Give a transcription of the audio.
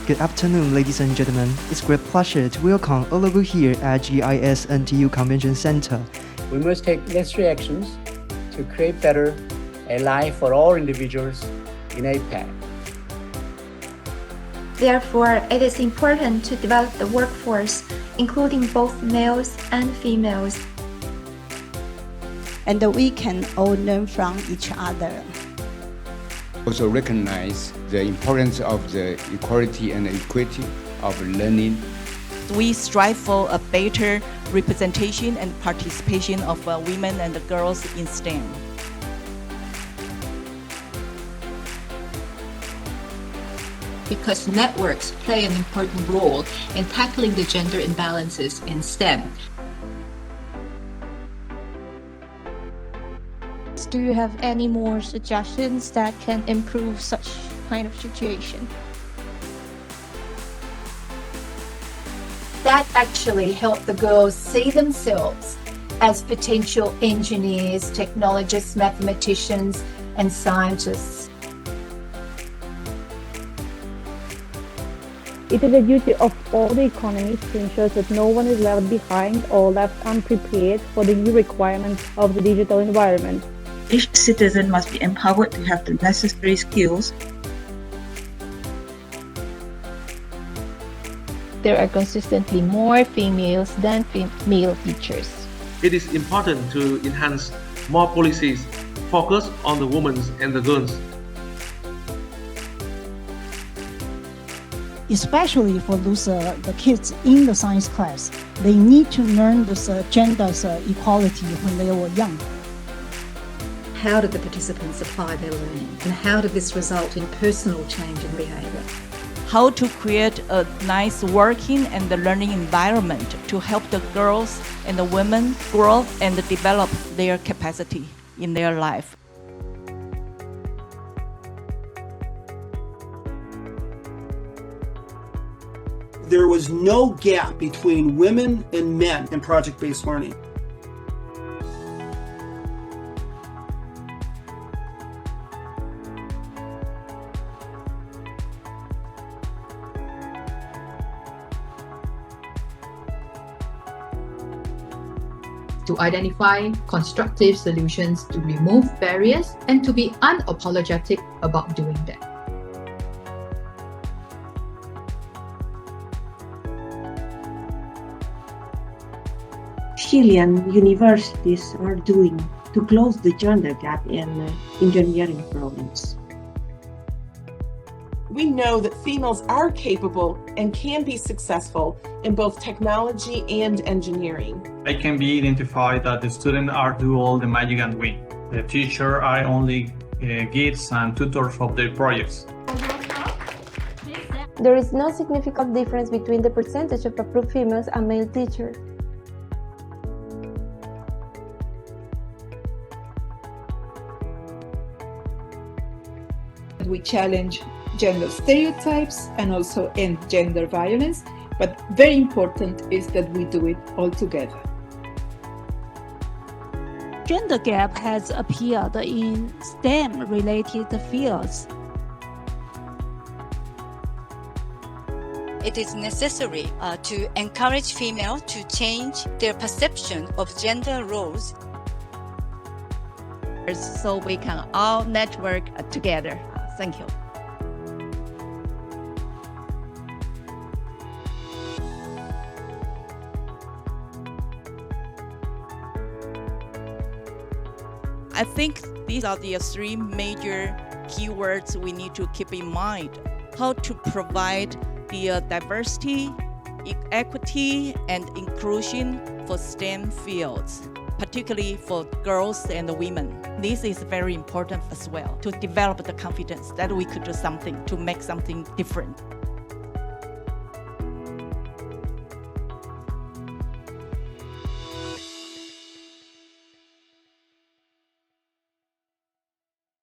Good afternoon, ladies and gentlemen. It's a great pleasure to welcome all of you here at GIS NTU Convention Center. We must take necessary actions to create better a life for all individuals in APEC. Therefore, it is important to develop the workforce, including both males and females. And we can all learn from each other. Also recognize the importance of the equality and equity of learning. We strive for a better representation and participation of women and girls in STEM. Because networks play an important role in tackling the gender imbalances in STEM. Do you have any more suggestions that can improve such kind of situation? That actually help the girls see themselves as potential engineers, technologists, mathematicians, and scientists. It is a duty of all the economies to ensure that no one is left behind or left unprepared for the new requirements of the digital environment. Each citizen must be empowered to have the necessary skills. There are consistently more females than male teachers. It is important to enhance more policies focused on the women and the girls. Especially for those the kids in the science class, they need to learn this gender equality when they were young. How did the participants apply their learning, and how did this result in personal change in behaviour? How to create a nice working and learning environment to help the girls and the women grow and develop their capacity in their life. There was no gap between women and men in project-based learning. To identify constructive solutions to remove barriers and to be unapologetic about doing that. Chilean universities are doing to close the gender gap in engineering programs. We know that females are capable and can be successful in both technology and engineering. It can be identified that the students are do all the magic and win. The teacher are only guides and tutors of their projects. There is no significant difference between the percentage of approved females and male teachers. We challenge gender stereotypes and also end gender violence, but very important is that we do it all together. Gender gap has appeared in STEM-related fields. It is necessary to encourage females to change their perception of gender roles, so we can all network together. Thank you. I think these are the three major keywords we need to keep in mind. How to provide the diversity, equity, and inclusion for STEM fields, particularly for girls and women. This is very important as well, to develop the confidence that we could do something to make something different.